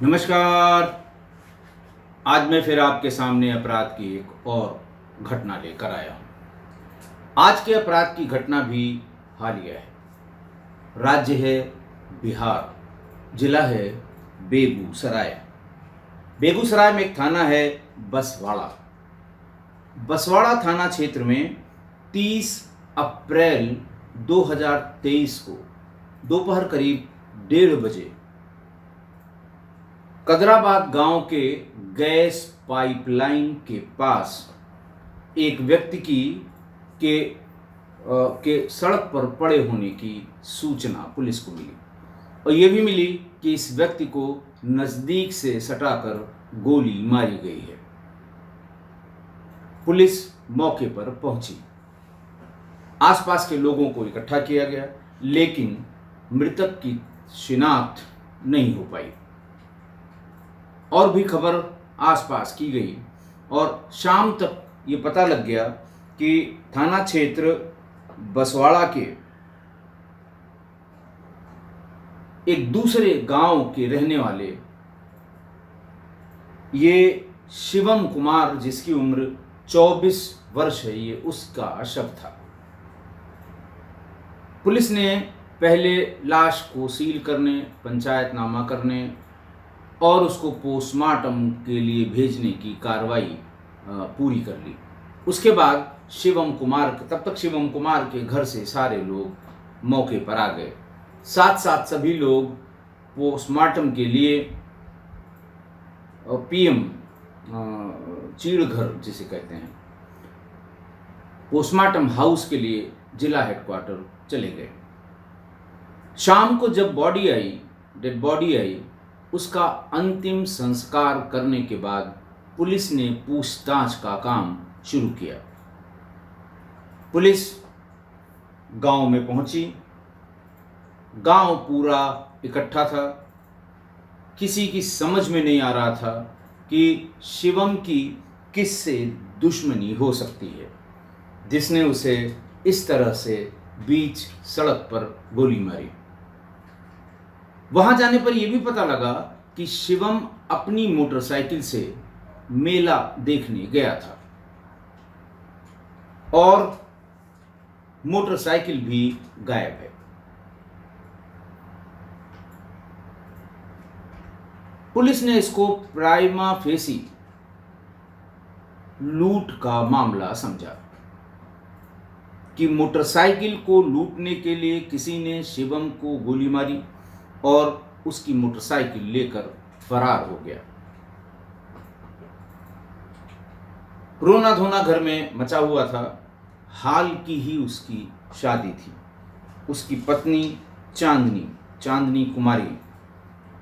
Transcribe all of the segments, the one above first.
नमस्कार। आज मैं फिर आपके सामने अपराध की एक और घटना लेकर आया हूँ। आज के अपराध की घटना भी हालिया है। राज्य है बिहार, जिला है बेगूसराय। बेगूसराय में एक थाना है बसवाड़ा। बसवाड़ा थाना क्षेत्र में 30 अप्रैल 2023 को दोपहर करीब 1:30 बजे कदराबाद गांव के गैस पाइपलाइन के पास एक व्यक्ति के सड़क पर पड़े होने की सूचना पुलिस को मिली और ये भी मिली कि इस व्यक्ति को नज़दीक से सटाकर गोली मारी गई है। पुलिस मौके पर पहुंची, आसपास के लोगों को इकट्ठा किया गया, लेकिन मृतक की शिनाख्त नहीं हो पाई। और भी खबर आसपास की गई और शाम तक ये पता लग गया कि थाना क्षेत्र बसवाड़ा के एक दूसरे गांव के रहने वाले ये शिवम कुमार, जिसकी उम्र 24 वर्ष है, ये उसका शव था। पुलिस ने पहले लाश को सील करने, पंचायतनामा करने और उसको पोस्टमार्टम के लिए भेजने की कार्रवाई पूरी कर ली। उसके बाद तब तक शिवम कुमार के घर से सारे लोग मौके पर आ गए। साथ साथ सभी लोग पोस्टमार्टम के लिए पीएम चीड़घर जिसे कहते हैं, पोस्टमार्टम हाउस के लिए जिला हेडक्वार्टर चले गए। शाम को जब डेड बॉडी आई, उसका अंतिम संस्कार करने के बाद पुलिस ने पूछताछ का काम शुरू किया। पुलिस गांव में पहुंची। गांव पूरा इकट्ठा था। किसी की समझ में नहीं आ रहा था कि शिवम की किससे दुश्मनी हो सकती है, जिसने उसे इस तरह से बीच सड़क पर गोली मारी। वहां जाने पर यह भी पता लगा कि शिवम अपनी मोटरसाइकिल से मेला देखने गया था और मोटरसाइकिल भी गायब है। पुलिस ने इसको प्राइमा फेसी लूट का मामला समझा कि मोटरसाइकिल को लूटने के लिए किसी ने शिवम को गोली मारी और उसकी मोटरसाइकिल लेकर फरार हो गया। रोना धोना घर में मचा हुआ था। हाल की ही उसकी शादी थी। उसकी पत्नी चांदनी कुमारी,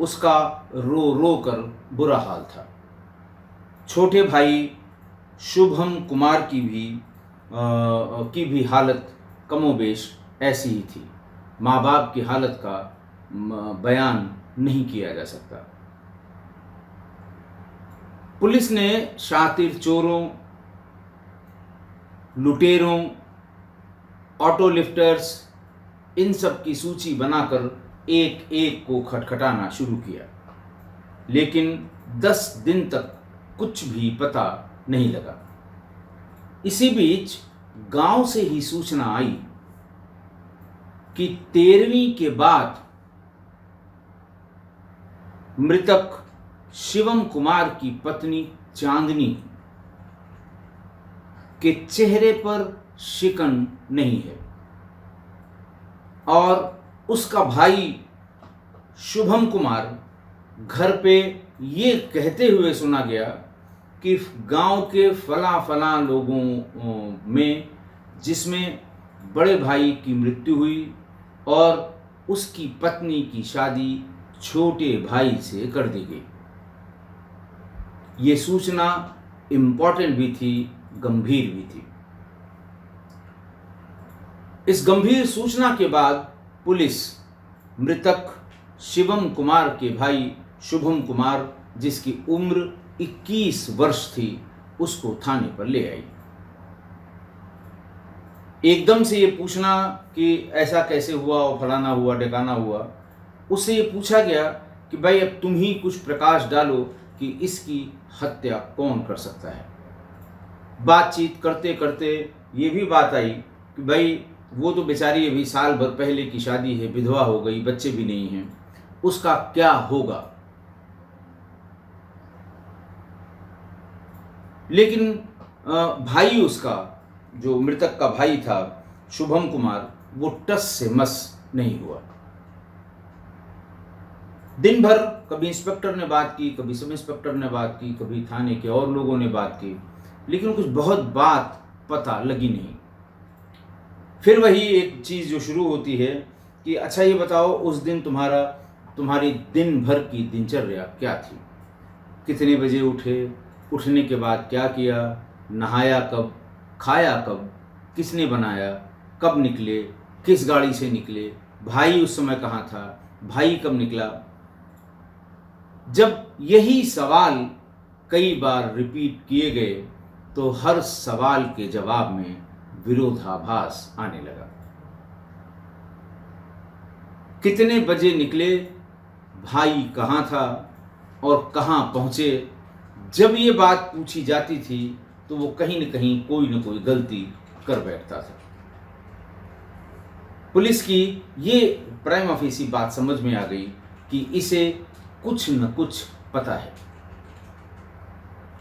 उसका रो रो कर बुरा हाल था। छोटे भाई शुभम कुमार की भी हालत कमोबेश ऐसी ही थी। माँ बाप की हालत का बयान नहीं किया जा सकता। पुलिस ने शातिर चोरों, लुटेरों, ऑटो लिफ्टर्स, इन सब की सूची बनाकर एक एक को खटखटाना शुरू किया, लेकिन 10 दिन तक कुछ भी पता नहीं लगा। इसी बीच गांव से ही सूचना आई कि 13वीं के बाद मृतक शिवम कुमार की पत्नी चांदनी के चेहरे पर शिकन नहीं है और उसका भाई शुभम कुमार घर पे ये कहते हुए सुना गया कि गांव के फला लोगों में, जिसमें बड़े भाई की मृत्यु हुई और उसकी पत्नी की शादी छोटे भाई से कर दी गई। ये सूचना इम्पोर्टेंट भी थी, गंभीर भी थी। इस गंभीर सूचना के बाद पुलिस मृतक शिवम कुमार के भाई शुभम कुमार, जिसकी उम्र 21 वर्ष थी, उसको थाने पर ले आई। एकदम से ये पूछना कि ऐसा कैसे हुआ और फलाना हुआ ढिकाना हुआ, उससे ये पूछा गया कि भाई अब तुम ही कुछ प्रकाश डालो कि इसकी हत्या कौन कर सकता है। बातचीत करते करते ये भी बात आई कि भाई वो तो बेचारी अभी साल भर पहले की शादी है, विधवा हो गई, बच्चे भी नहीं हैं, उसका क्या होगा। लेकिन भाई उसका, जो मृतक का भाई था शुभम कुमार, वो टस से मस नहीं हुआ। दिन भर कभी इंस्पेक्टर ने बात की, कभी सब इंस्पेक्टर ने बात की, कभी थाने के और लोगों ने बात की, लेकिन कुछ बहुत बात पता लगी नहीं। फिर वही एक चीज़ जो शुरू होती है कि अच्छा ये बताओ उस दिन तुम्हारी दिन भर की दिनचर्या क्या थी, कितने बजे उठे, उठने के बाद क्या किया, नहाया कब, खाया कब, किसने बनाया, कब निकले, किस गाड़ी से निकले, भाई उस समय कहाँ था, भाई कब निकला। जब यही सवाल कई बार रिपीट किए गए तो हर सवाल के जवाब में विरोधाभास आने लगा। कितने बजे निकले, भाई कहाँ था और कहाँ पहुँचे, जब ये बात पूछी जाती थी तो वो कहीं न कोई गलती कर बैठता था। पुलिस की ये प्राइमा फेसी बात समझ में आ गई कि इसे कुछ न कुछ पता है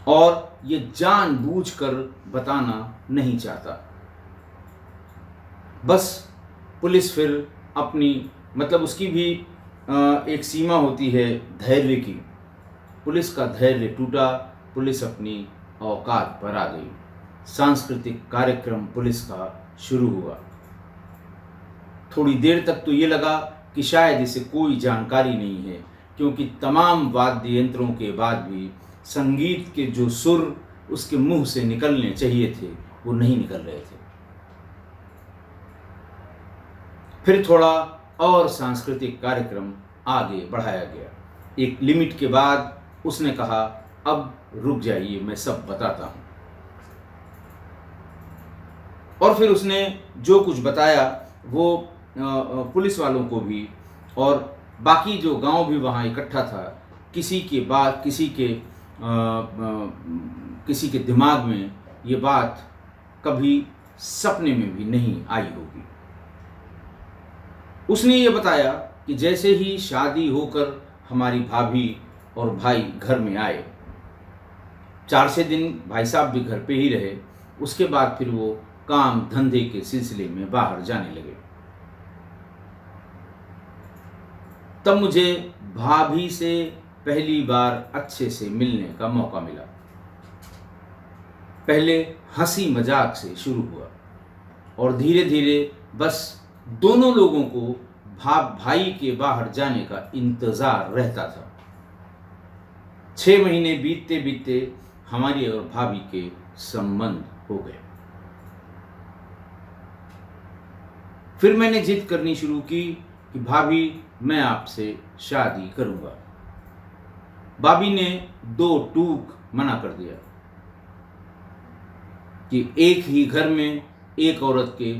और ये जानबूझकर बताना नहीं चाहता। बस पुलिस फिर अपनी, मतलब उसकी भी एक सीमा होती है धैर्य की। पुलिस का धैर्य टूटा, पुलिस अपनी औकात पर आ गई। सांस्कृतिक कार्यक्रम पुलिस का शुरू हुआ। थोड़ी देर तक तो ये लगा कि शायद इसे कोई जानकारी नहीं है, क्योंकि तमाम वाद्य यंत्रों के बाद भी संगीत के जो सुर उसके मुंह से निकलने चाहिए थे वो नहीं निकल रहे थे। फिर थोड़ा और सांस्कृतिक कार्यक्रम आगे बढ़ाया गया। एक लिमिट के बाद उसने कहा अब रुक जाइए, मैं सब बताता हूं। और फिर उसने जो कुछ बताया वो पुलिस वालों को भी और बाकी जो गांव भी वहां इकट्ठा था, किसी के दिमाग में ये बात कभी सपने में भी नहीं आई होगी। उसने ये बताया कि जैसे ही शादी होकर हमारी भाभी और भाई घर में आए, 4-6 दिन भाई साहब भी घर पे ही रहे, उसके बाद फिर वो काम धंधे के सिलसिले में बाहर जाने लगे। तब मुझे भाभी से पहली बार अच्छे से मिलने का मौका मिला। पहले हंसी मजाक से शुरू हुआ और धीरे धीरे बस दोनों लोगों को भाई के बाहर जाने का इंतजार रहता था। 6 महीने बीतते बीतते हमारी और भाभी के संबंध हो गए। फिर मैंने जिद करनी शुरू की कि भाभी मैं आपसे शादी करूंगा। भाभी ने 2 टूक मना कर दिया कि एक ही घर में एक औरत के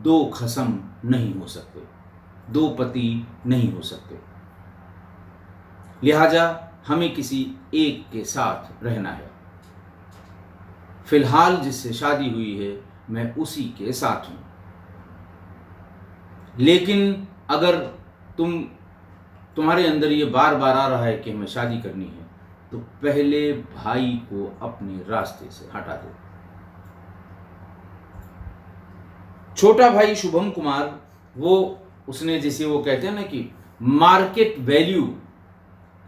2 खसम नहीं हो सकते, 2 पति नहीं हो सकते, लिहाजा हमें किसी एक के साथ रहना है। फिलहाल जिससे शादी हुई है मैं उसी के साथ हूं, लेकिन अगर तुम्हारे अंदर ये बार बार आ रहा है कि हमें शादी करनी है तो पहले भाई को अपने रास्ते से हटा दो। छोटा भाई शुभम कुमार, उसने जैसे वो कहते हैं ना कि मार्केट वैल्यू,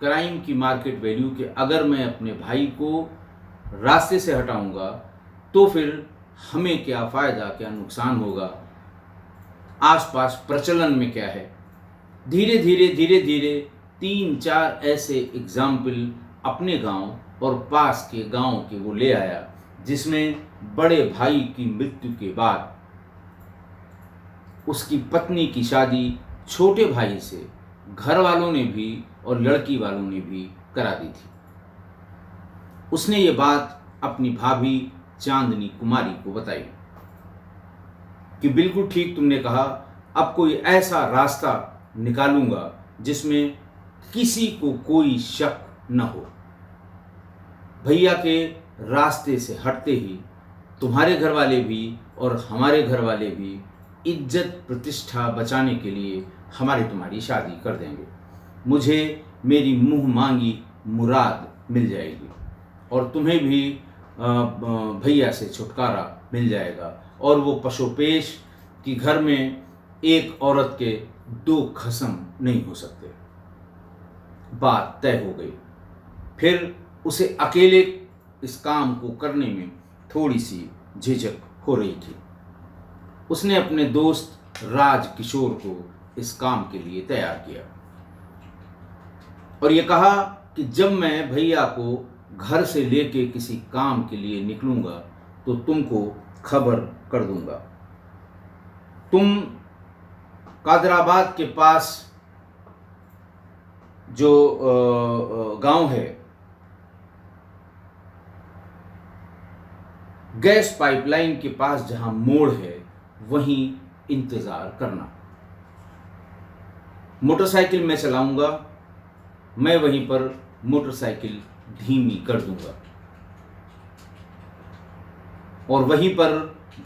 क्राइम की मार्केट वैल्यू के, अगर मैं अपने भाई को रास्ते से हटाऊंगा तो फिर हमें क्या फायदा, क्या नुकसान होगा, आसपास प्रचलन में क्या है। धीरे धीरे 3-4 ऐसे एग्जाम्पल अपने गांव और पास के गांव के वो ले आया, जिसमें बड़े भाई की मृत्यु के बाद उसकी पत्नी की शादी छोटे भाई से घर वालों ने भी और लड़की वालों ने भी करा दी थी। उसने ये बात अपनी भाभी चांदनी कुमारी को बताई कि बिल्कुल ठीक तुमने कहा, अब कोई ऐसा रास्ता निकालूंगा जिसमें किसी को कोई शक न हो। भैया के रास्ते से हटते ही तुम्हारे घर वाले भी और हमारे घर वाले भी इज्जत प्रतिष्ठा बचाने के लिए हमारी तुम्हारी शादी कर देंगे। मुझे मेरी मुंह मांगी मुराद मिल जाएगी और तुम्हें भी भैया से छुटकारा मिल जाएगा। और वो पशुपेश कि घर में एक औरत के दो खसम नहीं हो सकते। बात तय हो गई। फिर उसे अकेले इस काम को करने में थोड़ी सी झिझक हो रही थी। उसने अपने दोस्त राज किशोर को इस काम के लिए तैयार किया और ये कहा कि जब मैं भैया को घर से लेके किसी काम के लिए निकलूंगा तो तुमको खबर कर दूंगा। तुम कादराबाद के पास जो गांव है, गैस पाइपलाइन के पास जहां मोड़ है, वहीं इंतजार करना। मोटरसाइकिल मैं चलाऊंगा, मैं वहीं पर मोटरसाइकिल धीमी कर दूंगा और वहीं पर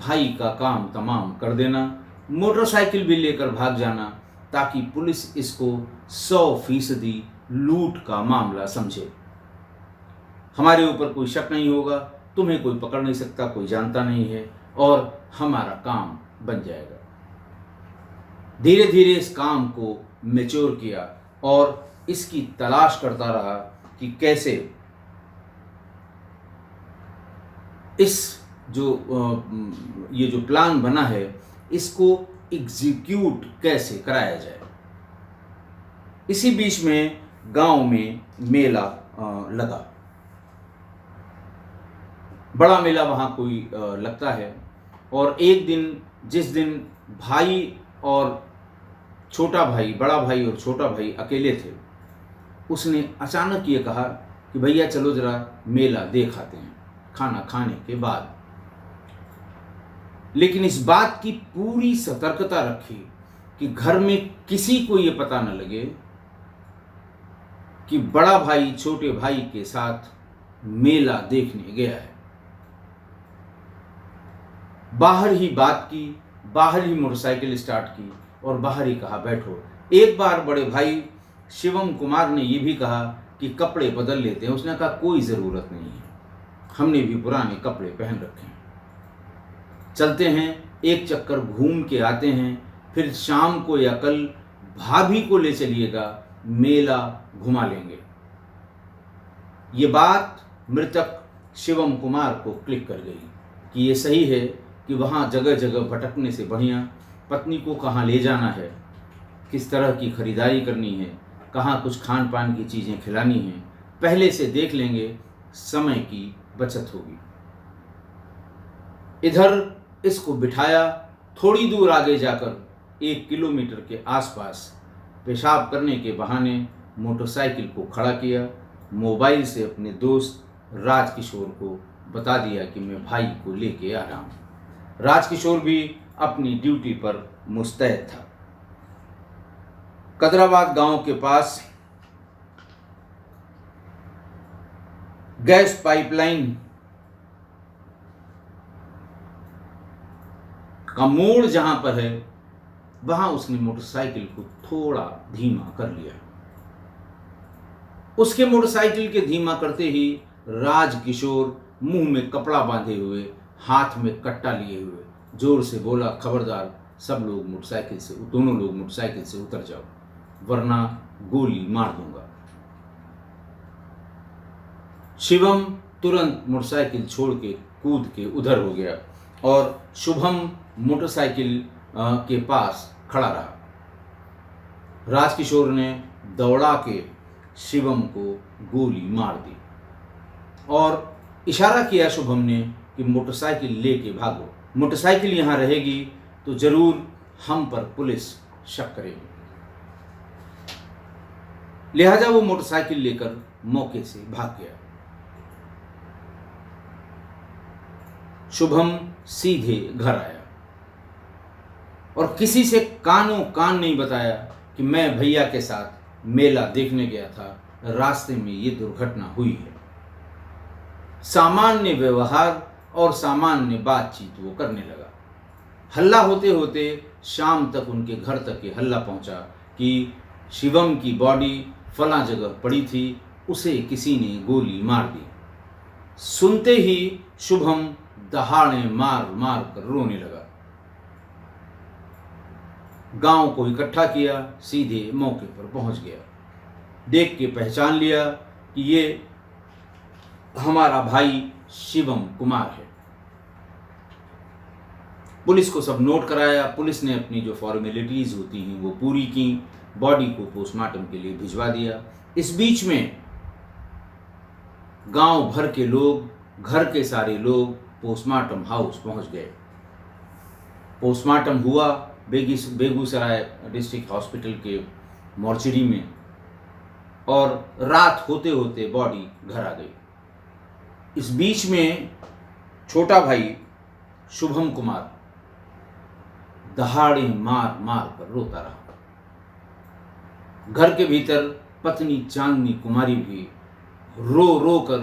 भाई का काम तमाम कर देना। मोटरसाइकिल भी लेकर भाग जाना ताकि पुलिस इसको 100% लूट का मामला समझे। हमारे ऊपर कोई शक नहीं होगा, तुम्हें कोई पकड़ नहीं सकता, कोई जानता नहीं है और हमारा काम बन जाएगा। धीरे धीरे इस काम को मैच्योर किया और इसकी तलाश करता रहा कि कैसे इस ये जो प्लान बना है इसको एग्जीक्यूट कैसे कराया जाए। इसी बीच में गांव में मेला लगा। बड़ा मेला वहाँ कोई लगता है और एक दिन जिस दिन भाई और छोटा भाई, बड़ा भाई और छोटा भाई अकेले थे, उसने अचानक ये कहा कि भैया चलो ज़रा मेला देख आते हैं खाना खाने के बाद। लेकिन इस बात की पूरी सतर्कता रखी कि घर में किसी को ये पता न लगे कि बड़ा भाई छोटे भाई के साथ मेला देखने गया है। बाहर ही बात की, बाहर ही मोटरसाइकिल स्टार्ट की और बाहर ही कहा बैठो। एक बार बड़े भाई शिवम कुमार ने यह भी कहा कि कपड़े बदल लेते हैं। उसने कहा कोई ज़रूरत नहीं है, हमने भी पुराने कपड़े पहन रखे हैं, चलते हैं एक चक्कर घूम के आते हैं, फिर शाम को या कल भाभी को ले चलिएगा, मेला घुमा लेंगे। ये बात मृतक शिवम कुमार को क्लिक कर गई कि ये सही है कि वहाँ जगह जगह भटकने से बढ़िया पत्नी को कहाँ ले जाना है, किस तरह की खरीदारी करनी है, कहाँ कुछ खान पान की चीज़ें खिलानी हैं, पहले से देख लेंगे, समय की बचत होगी। इधर इसको बिठाया, थोड़ी दूर आगे जाकर 1 किलोमीटर के आसपास पेशाब करने के बहाने मोटरसाइकिल को खड़ा किया। मोबाइल से अपने दोस्त राजकिशोर को बता दिया कि मैं भाई को लेके आ रहा हूँ। राजकिशोर भी अपनी ड्यूटी पर मुस्तैद था। कदराबाद गांव के पास गैस पाइपलाइन का मोड़ जहां पर है, वहां उसने मोटरसाइकिल को थोड़ा धीमा कर लिया। उसके मोटरसाइकिल के धीमा करते ही राजकिशोर मुंह में कपड़ा बांधे हुए, हाथ में कट्टा लिए हुए जोर से बोला, खबरदार सब लोग मोटरसाइकिल से, दोनों लोग मोटरसाइकिल से उतर जाओ वरना गोली मार दूंगा। शिवम तुरंत मोटरसाइकिल छोड़ के कूद के उधर हो गया और शुभम मोटरसाइकिल के पास खड़ा रहा। राजकिशोर ने दौड़ा के शिवम को गोली मार दी और इशारा किया शुभम ने कि मोटरसाइकिल लेके भागो, मोटरसाइकिल यहाँ रहेगी तो जरूर हम पर पुलिस शक करेगी। लिहाजा वो मोटरसाइकिल लेकर मौके से भाग गया। शुभम सीधे घर आया और किसी से कानों कान नहीं बताया कि मैं भैया के साथ मेला देखने गया था, रास्ते में ये दुर्घटना हुई है। सामान्य व्यवहार और सामान्य बातचीत वो करने लगा। हल्ला होते होते शाम तक उनके घर तक ये हल्ला पहुंचा कि शिवम की बॉडी फला जगह पड़ी थी, उसे किसी ने गोली मार दी। सुनते ही शुभम दहाड़े मार मार कर रोने लगा। गांव को इकट्ठा किया, सीधे मौके पर पहुंच गया। देख के पहचान लिया कि ये हमारा भाई शिवम कुमार है। पुलिस को सब नोट कराया। पुलिस ने अपनी जो फॉर्मेलिटीज होती हैं वो पूरी की, बॉडी को पोस्टमार्टम के लिए भिजवा दिया। इस बीच में गांव भर के लोग, घर के सारे लोग पोस्टमार्टम हाउस पहुंच गए। पोस्टमार्टम हुआ बेगूसराय डिस्ट्रिक्ट हॉस्पिटल के मॉर्चरी में, और रात होते होते बॉडी घर आ गई। इस बीच में छोटा भाई शुभम कुमार दहाड़े मार मार कर रोता रहा। घर के भीतर पत्नी चांदनी कुमारी भी रो रो कर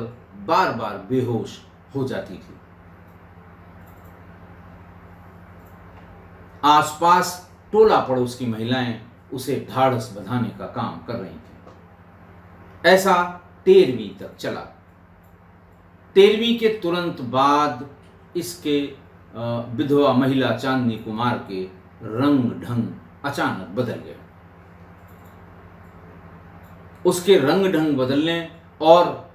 बार बार बेहोश हो जाती थी। आसपास टोला पड़ोस की महिलाएं उसे ढाढ़स बंधाने का काम कर रही थी। ऐसा 13वीं तक चला। 13वीं के तुरंत बाद इसके विधवा महिला चांदनी कुमार के रंग ढंग अचानक बदल गया। उसके रंग ढंग बदलने और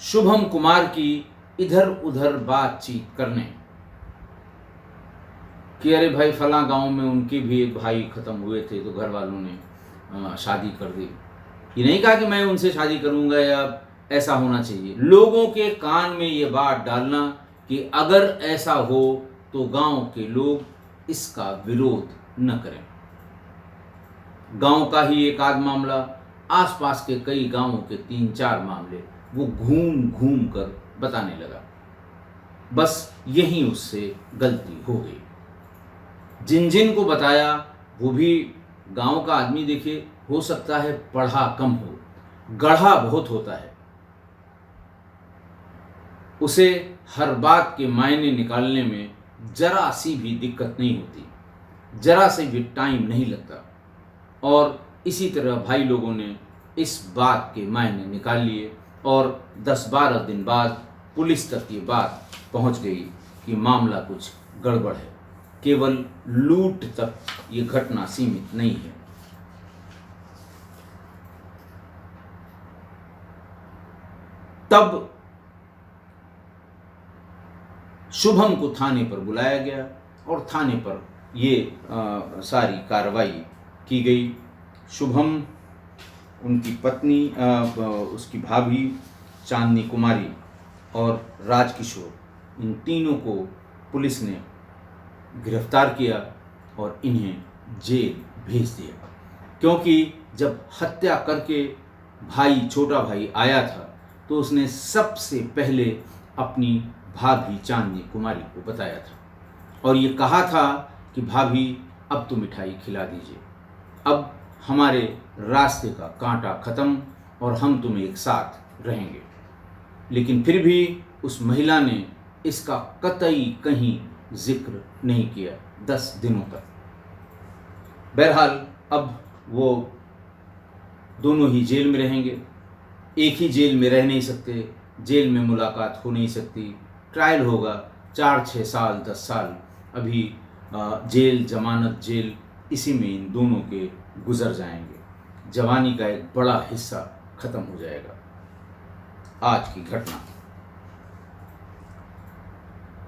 शुभम कुमार की इधर उधर बातचीत करने कि अरे भाई फला गांव में उनके भी एक भाई खत्म हुए थे तो घर वालों ने शादी कर दी। ये नहीं कहा कि मैं उनसे शादी करूंगा या ऐसा होना चाहिए। लोगों के कान में ये बात डालना कि अगर ऐसा हो तो गांव के लोग इसका विरोध न करें। गांव का ही एक आध मामला, आसपास के कई गांवों के 3-4 मामले वो घूम घूम कर बताने लगा। बस यही उससे गलती हो गई। जिन जिन को बताया वो भी गांव का आदमी, देखे हो सकता है पढ़ा कम हो, गढ़ा बहुत होता है। उसे हर बात के मायने निकालने में जरा सी भी दिक्कत नहीं होती, जरा से भी टाइम नहीं लगता। और इसी तरह भाई लोगों ने इस बात के मायने निकाल लिए और 10-12 दिन बाद पुलिस तक ये बात पहुंच गई कि मामला कुछ गड़बड़ है। केवल लूट तक ये घटना सीमित नहीं है। तब शुभम को थाने पर बुलाया गया और थाने पर ये सारी कार्रवाई की गई। शुभम, उनकी पत्नी, उसकी भाभी चांदनी कुमारी और राजकिशोर, इन तीनों को पुलिस ने गिरफ्तार किया और इन्हें जेल भेज दिया। क्योंकि जब हत्या करके भाई, छोटा भाई आया था तो उसने सबसे पहले अपनी भाभी चांदनी कुमारी को बताया था और ये कहा था कि भाभी अब तो मिठाई खिला दीजिए, अब हमारे रास्ते का कांटा खत्म और हम तुम्हें एक साथ रहेंगे। लेकिन फिर भी उस महिला ने इसका कतई कहीं जिक्र नहीं किया 10 दिनों तक। बहरहाल अब वो दोनों ही जेल में रहेंगे। एक ही जेल में रह नहीं सकते, जेल में मुलाकात हो नहीं सकती। ट्रायल होगा 4-6 साल 10 साल, अभी जेल, जमानत जेल, इसी में इन दोनों के गुजर जाएंगे। जवानी का एक बड़ा हिस्सा खत्म हो जाएगा। आज की घटना,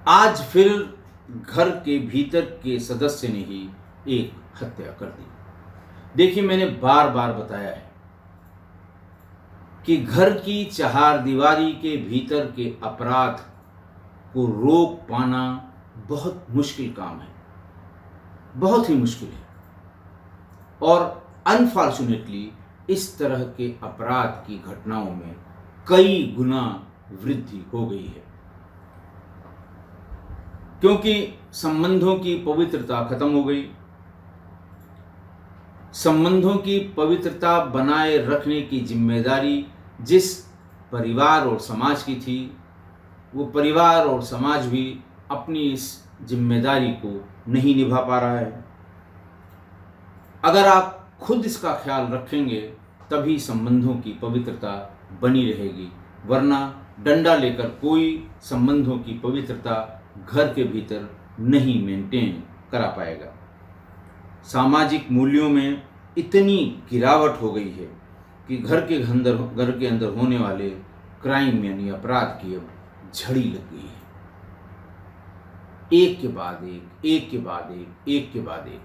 आज फिर घर के भीतर के सदस्य ने ही एक हत्या कर दी। देखिए, मैंने बार बार बताया है कि घर की चहारदीवारी के भीतर के अपराध को रोक पाना बहुत मुश्किल काम है, बहुत ही मुश्किल है। और अनफॉर्चुनेटली इस तरह के अपराध की घटनाओं में कई गुना वृद्धि हो गई है, क्योंकि संबंधों की पवित्रता खत्म हो गई। संबंधों की पवित्रता बनाए रखने की जिम्मेदारी जिस परिवार और समाज की थी, वो परिवार और समाज भी अपनी इस जिम्मेदारी को नहीं निभा पा रहा है। अगर आप खुद इसका ख्याल रखेंगे तभी संबंधों की पवित्रता बनी रहेगी, वरना डंडा लेकर कोई संबंधों की पवित्रता घर के भीतर नहीं मेंटेन करा पाएगा। सामाजिक मूल्यों में इतनी गिरावट हो गई है कि घर के अंदर होने वाले क्राइम यानी अपराध की अब झड़ी लग गई है। एक के बाद एक, एक के बाद एक, एक के बाद एक।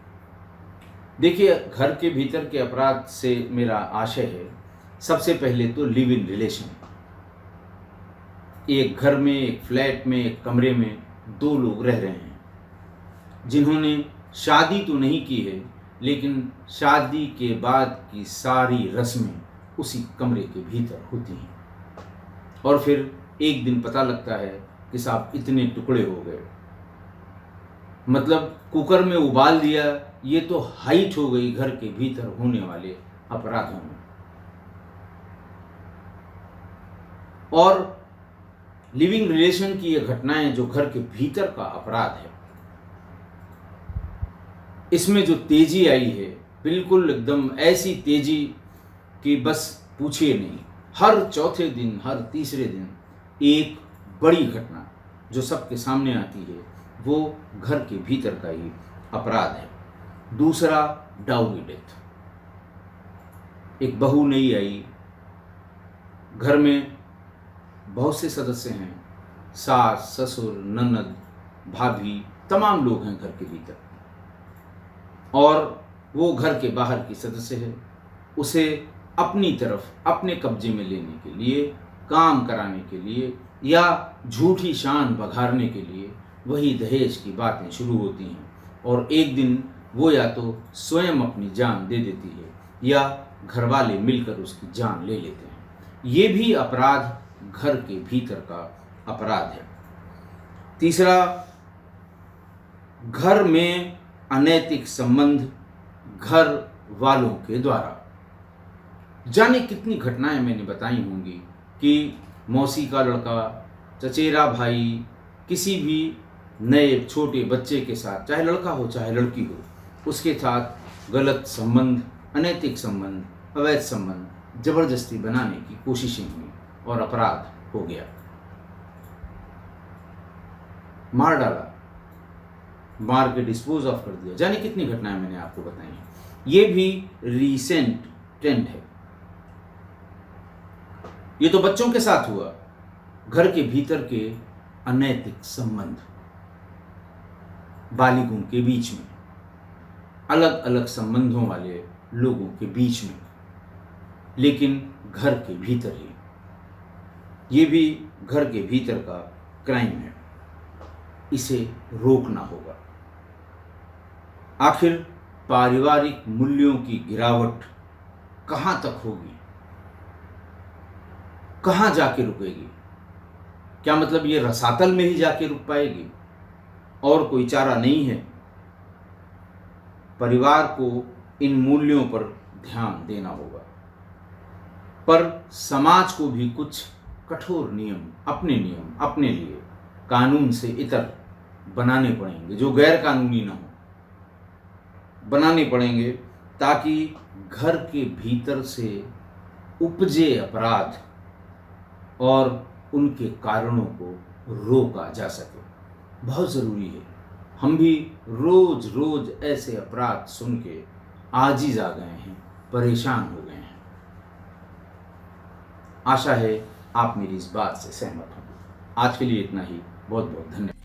देखिए, घर के भीतर के अपराध से मेरा आशय है सबसे पहले तो लिव इन रिलेशन। एक घर में, एक फ्लैट में, एक कमरे में दो लोग रह रहे हैं जिन्होंने शादी तो नहीं की है, लेकिन शादी के बाद की सारी रस्में उसी कमरे के भीतर होती हैं। और फिर एक दिन पता लगता है कि साहब इतने टुकड़े हो गए, मतलब कुकर में उबाल दिया। ये तो हाइट हो गई घर के भीतर होने वाले अपराधों में। और लिविंग रिलेशन की ये घटनाएं जो घर के भीतर का अपराध है, इसमें जो तेजी आई है, बिल्कुल एकदम ऐसी तेजी कि बस पूछिए नहीं। हर चौथे दिन, हर तीसरे दिन एक बड़ी घटना जो सबके सामने आती है वो घर के भीतर का ही अपराध है। दूसरा, डाउरी डेथ। एक बहू नई आई, घर में बहुत से सदस्य हैं, सास, ससुर, ननद, भाभी, तमाम लोग हैं घर के भीतर, और वो घर के बाहर की सदस्य है। उसे अपनी तरफ, अपने कब्जे में लेने के लिए, काम कराने के लिए या झूठी शान बघारने के लिए वही दहेज की बातें शुरू होती हैं। और एक दिन वो या तो स्वयं अपनी जान दे देती है या घर वाले मिलकर उसकी जान ले लेते हैं। ये भी अपराध घर के भीतर का अपराध है। तीसरा, घर में अनैतिक संबंध घर वालों के द्वारा। जाने कितनी घटनाएं मैंने बताई होंगी कि मौसी का लड़का, चचेरा भाई किसी भी नए छोटे बच्चे के साथ, चाहे लड़का हो चाहे लड़की हो, उसके साथ गलत संबंध, अनैतिक संबंध, अवैध संबंध जबरदस्ती बनाने की कोशिशें हुई और अपराध हो गया। मार डाला, मार के डिस्पोज ऑफ कर दिया। जाने कितनी घटनाएं मैंने आपको बताई हैं। ये भी रीसेंट ट्रेंड है। ये तो बच्चों के साथ हुआ। घर के भीतर के अनैतिक संबंध बालिगों के बीच में, अलग अलग संबंधों वाले लोगों के बीच में, लेकिन घर के भीतर ही। ये भी घर के भीतर का क्राइम है। इसे रोकना होगा। आखिर पारिवारिक मूल्यों की गिरावट कहां तक होगी, कहां जाके रुकेगी? क्या मतलब ये रसातल में ही जाके रुक पाएगी और कोई चारा नहीं है? परिवार को इन मूल्यों पर ध्यान देना होगा, पर समाज को भी कुछ कठोर नियम अपने लिए कानून से इतर बनाने पड़ेंगे, जो गैर कानूनी ना हो, बनाने पड़ेंगे, ताकि घर के भीतर से उपजे अपराध और उनके कारणों को रोका जा सके। बहुत ज़रूरी है। हम भी रोज रोज ऐसे अपराध सुन के आजिज़ आ गए हैं, परेशान हो गए हैं। आशा है आप मेरी इस बात से सहमत होंगे। आज के लिए इतना ही। बहुत बहुत धन्यवाद।